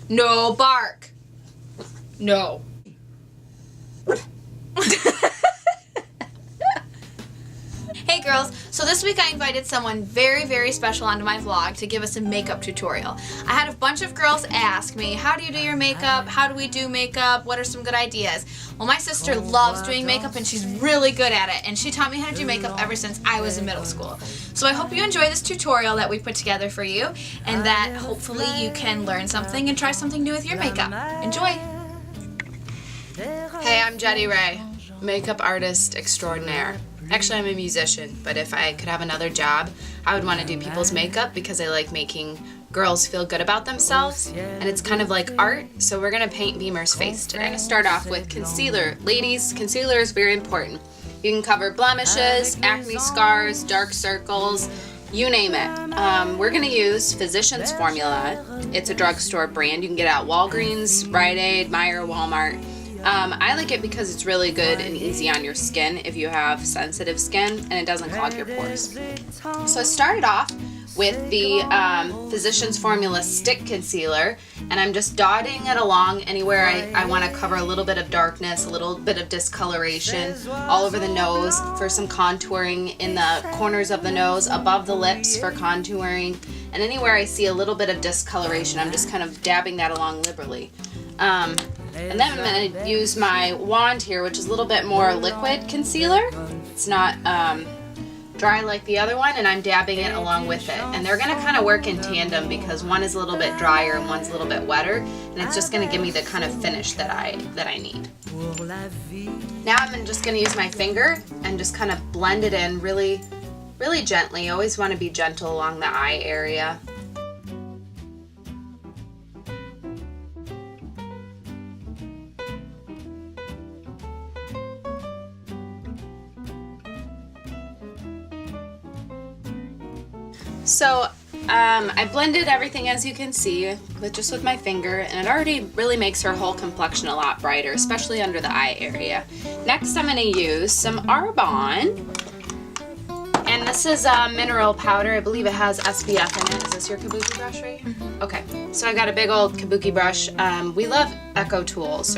No bark. No. Hey girls, so this week I invited someone very, very special onto my vlog to give us a makeup tutorial. I had a bunch of girls ask me, how do you do your makeup? How do we do makeup? What are some good ideas? Well, my sister loves doing makeup and she's really good at it, and she taught me how to do makeup ever since I was in middle school. So I hope you enjoy this tutorial that we put together for you, and that hopefully you can learn something and try something new with your makeup. Enjoy! Hey, I'm Jetty Ray, makeup artist extraordinaire. Actually, I'm a musician, but if I could have another job, I would want to do people's makeup because I like making girls feel good about themselves, and it's kind of like art, so we're going to paint Beamer's face today. I'm going to start off with concealer. Ladies, concealer is very important. You can cover blemishes, acne scars, dark circles, you name it. We're going to use Physicians Formula. It's a drugstore brand. You can get it at Walgreens, Rite Aid, Meijer, Walmart. I like it because it's really good and easy on your skin if you have sensitive skin, and it doesn't clog your pores. So I started off with the Physicians Formula Stick Concealer, and I'm just dotting it along anywhere I want to cover a little bit of darkness, a little bit of discoloration, all over the nose for some contouring, in the corners of the nose, above the lips for contouring, and anywhere I see a little bit of discoloration, I'm just kind of dabbing that along liberally. And then I'm going to use my wand here, which is a little bit more liquid concealer. It's not dry like the other one, and I'm dabbing it along with it. And they're going to kind of work in tandem because one is a little bit drier and one's a little bit wetter, and it's just going to give me the kind of finish that I need. Now I'm just going to use my finger and just kind of blend it in really, really gently. You always want to be gentle along the eye area. So I blended everything, as you can see, with my finger, and it already really makes her whole complexion a lot brighter, especially under the eye area. Next I'm going to use some Arbonne, and this is a mineral powder. I believe it has SPF in it. Is this your kabuki brush, right? Mm-hmm. Okay, so I got a big old kabuki brush. We love Eco Tools.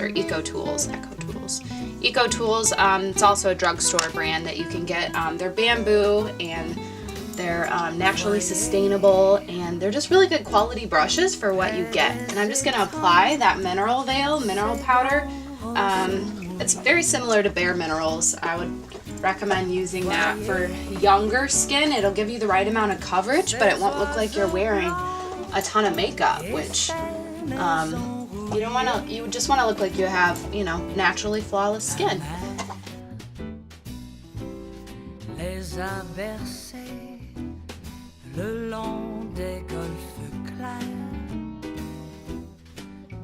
It's also a drugstore brand that you can get. They're bamboo, and they're naturally sustainable, and they're just really good quality brushes for what you get. And I'm just going to apply that mineral powder. It's very similar to Bare Minerals. I would recommend using that for younger skin. It'll give you the right amount of coverage, but it won't look like you're wearing a ton of makeup, which you don't want to. You just want to look like you have, naturally flawless skin. Le long des golfes clairs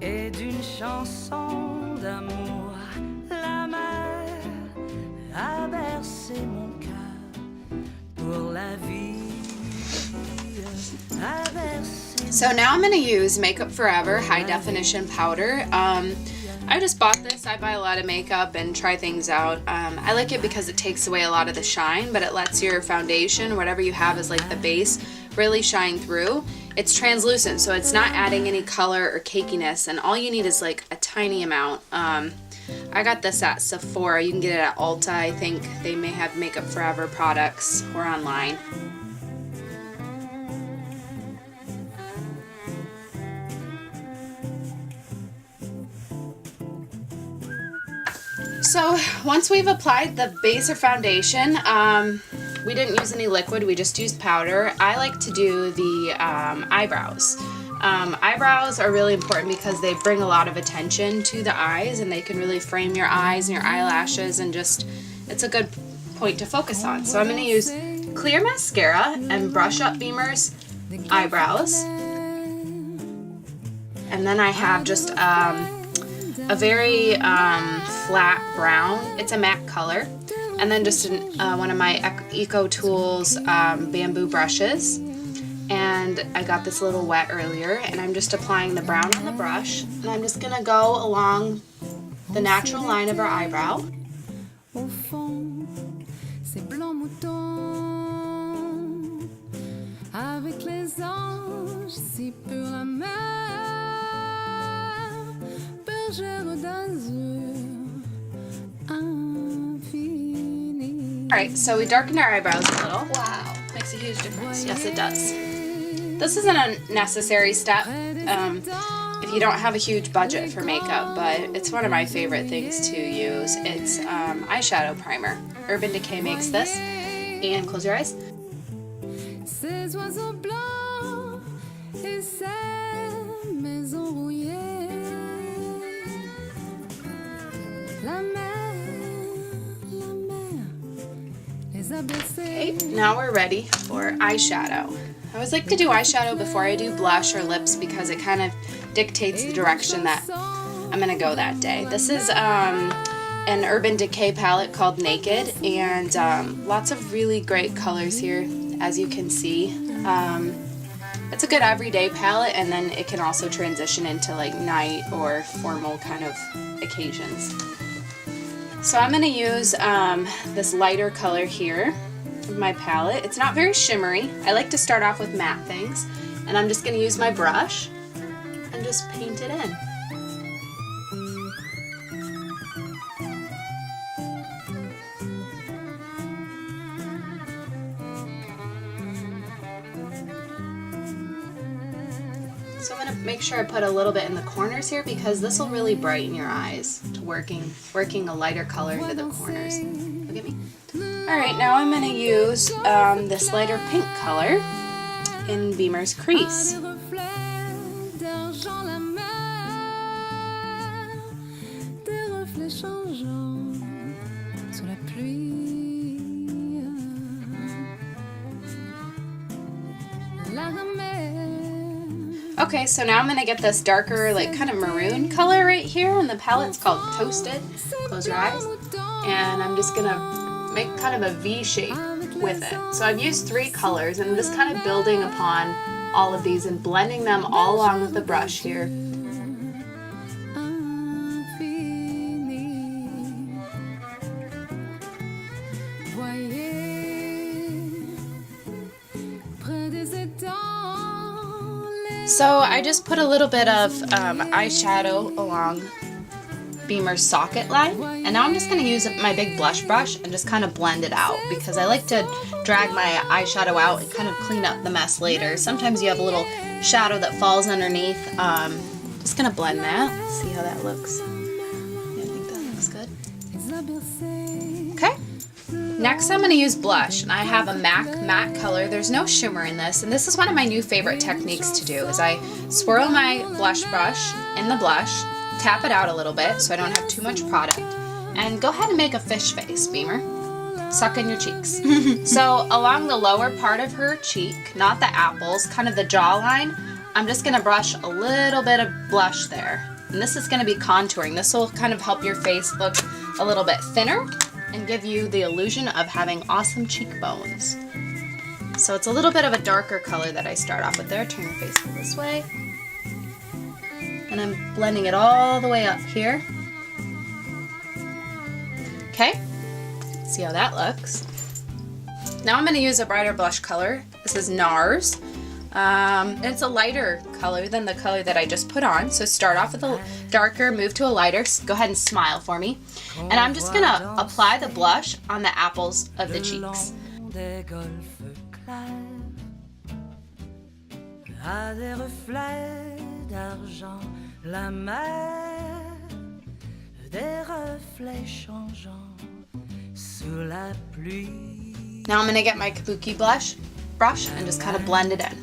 et d'une chanson d'amour, la mer a bercé mon cœur pour la vie. So now I'm going to use Makeup Forever High Definition Powder. I just bought this. I buy a lot of makeup and try things out. I like it because it takes away a lot of the shine, but it lets your foundation, whatever you have as like the base, really shine through. It's translucent, so it's not adding any color or cakiness, and all you need is like a tiny amount. I got this at Sephora. You can get it at Ulta. I think they may have Makeup Forever products or online. So once we've applied the base or foundation, we didn't use any liquid, we just used powder. I like to do the eyebrows. Eyebrows are really important because they bring a lot of attention to the eyes, and they can really frame your eyes and your eyelashes, and just, it's a good point to focus on. So I'm going to use clear mascara and brush up Beamer's eyebrows. And then I have just a very flat brown. It's a matte color. And then just one of my Eco Tools bamboo brushes. And I got this a little wet earlier, and I'm just applying the brown on the brush. And I'm just going to go along the natural line of her eyebrow. Alright, so we darkened our eyebrows a little. Wow, makes a huge difference. Yes, it does. This is an unnecessary step if you don't have a huge budget for makeup, but it's one of my favorite things to use. It's eyeshadow primer. Urban Decay makes this. And close your eyes. Okay, now we're ready for eyeshadow. I always like to do eyeshadow before I do blush or lips because it kind of dictates the direction that I'm going to go that day. This is an Urban Decay palette called Naked, and lots of really great colors here, as you can see. It's a good everyday palette, and then it can also transition into like night or formal kind of occasions. So I'm going to use this lighter color here of my palette. It's not very shimmery. I like to start off with matte things, and I'm just going to use my brush and just paint it in. So I'm going to make sure I put a little bit in the corners here because this will really brighten your eyes to working a lighter color into the corners. Look at me. Alright, now I'm going to use this lighter pink color in Beamer's crease. Okay, so now I'm going to get this darker, like kind of maroon color right here, and the palette's called Toasted. Close your eyes. And I'm just going to make kind of a V shape with it. So I've used 3 colors, and I'm just kind of building upon all of these and blending them all along with the brush here. So I just put a little bit of eyeshadow along Beamer's socket line, and now I'm just going to use my big blush brush and just kind of blend it out because I like to drag my eyeshadow out and kind of clean up the mess later. Sometimes you have a little shadow that falls underneath. Just going to blend that, see how that looks. Yeah, I think that looks good. Okay. Next I'm going to use blush, and I have a MAC matte color. There's no shimmer in this, and this is one of my new favorite techniques to do, is I swirl my blush brush in the blush, tap it out a little bit so I don't have too much product, and go ahead and make a fish face, Beamer. Suck in your cheeks. So along the lower part of her cheek, not the apples, kind of the jawline, I'm just going to brush a little bit of blush there. And this is going to be contouring. This will kind of help your face look a little bit thinner and give you the illusion of having awesome cheekbones. So it's a little bit of a darker color that I start off with there. Turn your face this way. And I'm blending it all the way up here. Okay, see how that looks. Now I'm going to use a brighter blush color. This is NARS. It's a lighter color than the color that I just put on. So start off with a darker, move to a lighter. Go ahead and smile for me. And I'm just going to apply the blush on the apples of the cheeks. Now I'm going to get my Kabuki brush and just kind of blend it in.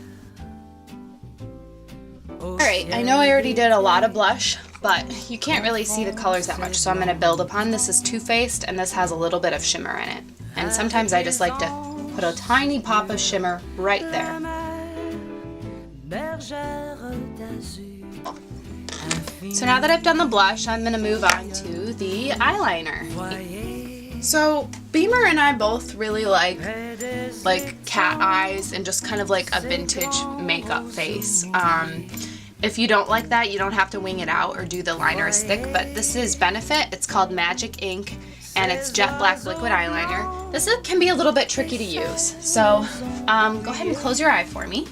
Alright, I know I already did a lot of blush, but you can't really see the colors that much, so I'm going to build upon. This is Too Faced, and this has a little bit of shimmer in it. And sometimes I just like to put a tiny pop of shimmer right there. So now that I've done the blush, I'm going to move on to the eyeliner. So Beamer and I both really like cat eyes and just kind of like a vintage makeup face. If you don't like that, you don't have to wing it out or do the liner as thick, but this is Benefit. It's called Magic Ink, and it's jet black liquid eyeliner. This can be a little bit tricky to use, so go ahead and close your eye for me.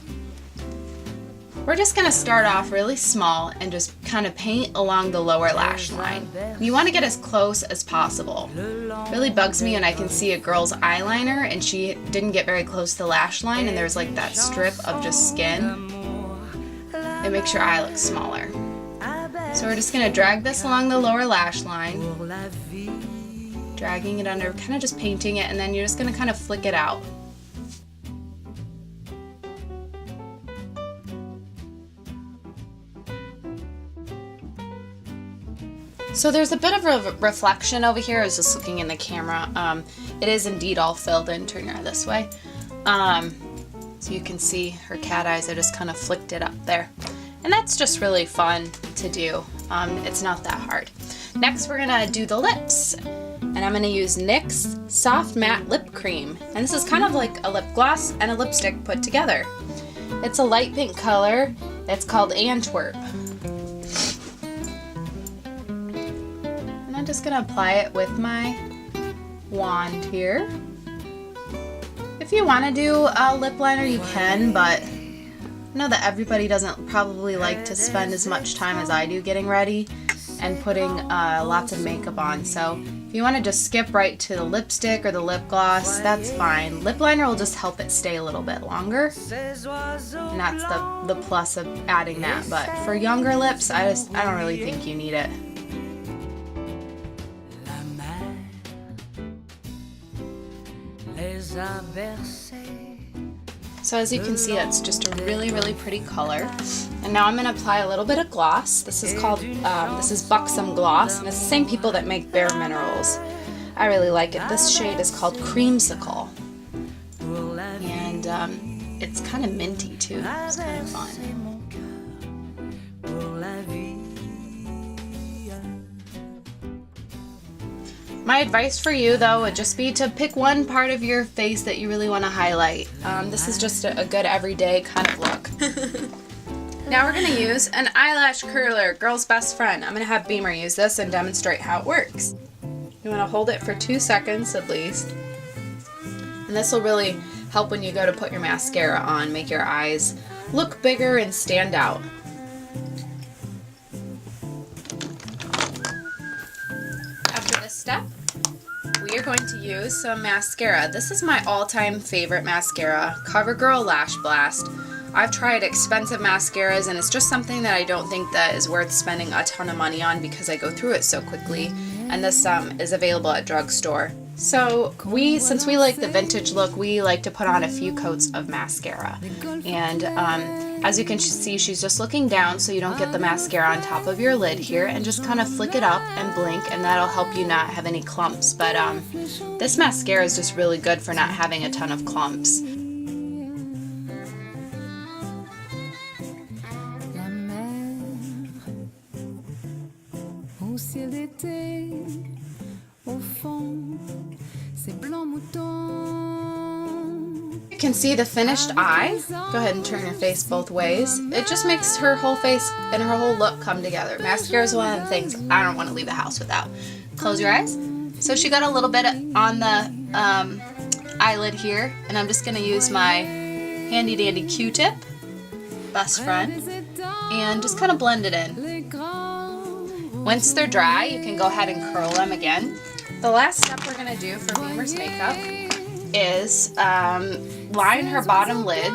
We're just going to start off really small and just kind of paint along the lower lash line. You want to get as close as possible. It really bugs me when I can see a girl's eyeliner and she didn't get very close to the lash line and there's like that strip of just skin. It makes your eye look smaller. So we're just going to drag this along the lower lash line, dragging it under, kind of just painting it, and then you're just going to kind of flick it out. So there's a bit of a reflection over here. I was just looking in the camera. It is indeed all filled in. Turn your eye this way. So you can see her cat eyes. I just kind of flicked it up there. And that's just really fun to do. It's not that hard. Next we're going to do the lips. And I'm going to use NYX Soft Matte Lip Cream. And this is kind of like a lip gloss and a lipstick put together. It's a light pink color. It's called Antwerp. I'm just going to apply it with my wand here. If you want to do a lip liner, you can, but I know that everybody doesn't probably like to spend as much time as I do getting ready and putting lots of makeup on. So if you want to just skip right to the lipstick or the lip gloss, that's fine. Lip liner will just help it stay a little bit longer, and that's the plus of adding that. But for younger lips, I don't really think you need it. So as you can see, it's just a really, really pretty color. And now I'm going to apply a little bit of gloss. This is called, this is Buxom Gloss, and it's the same people that make Bare Minerals. I really like it. This shade is called Creamsicle. And it's kind of minty too. It's kind of fun. My advice for you, though, would just be to pick one part of your face that you really want to highlight. This is just a good everyday kind of look. Now we're going to use an eyelash curler, girl's best friend. I'm going to have Beamer use this and demonstrate how it works. You want to hold it for 2 seconds at least. And this will really help when you go to put your mascara on, make your eyes look bigger and stand out. After this step, we are going to use some mascara. This is my all-time favorite mascara, CoverGirl Lash Blast. I've tried expensive mascaras and it's just something that I don't think that is worth spending a ton of money on because I go through it so quickly, and this is available at drugstore. So since we like the vintage look, we like to put on a few coats of mascara. And as you can see, she's just looking down so you don't get the mascara on top of your lid here, and just kind of flick it up and blink, and that'll help you not have any clumps. But this mascara is just really good for not having a ton of clumps. You can see the finished eye. Go ahead and turn your face both ways. It just makes her whole face and her whole look come together. Mascara is one of the things I don't want to leave the house without. Close your eyes. So she got a little bit on the eyelid here, and I'm just going to use my handy dandy Q-tip, best friend, and just kind of blend it in. Once they're dry, you can go ahead and curl them again. The last step we're going to do for Beamer's makeup is line her bottom lid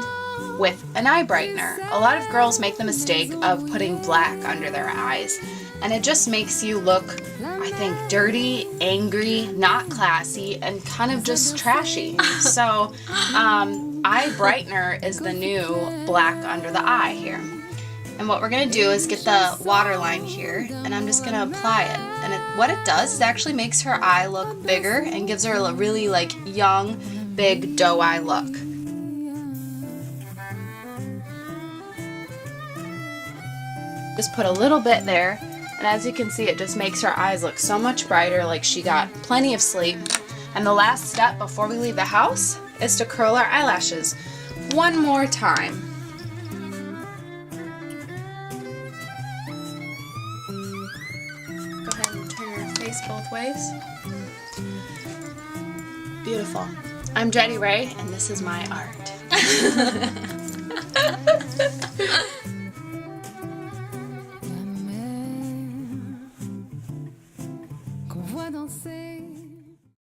with an eye brightener. A lot of girls make the mistake of putting black under their eyes, and it just makes you look, I think, dirty, angry, not classy, and kind of just trashy. So eye brightener is the new black under the eye here. And what we're going to do is get the waterline here, and I'm just going to apply it. And what it does is actually makes her eye look bigger and gives her a really like young, big doe eye look. Just put a little bit there, and as you can see, it just makes her eyes look so much brighter, like she got plenty of sleep. And the last step before we leave the house is to curl our eyelashes one more time. Both ways. Beautiful. I'm Jenny Ray, and this is my art. vois danser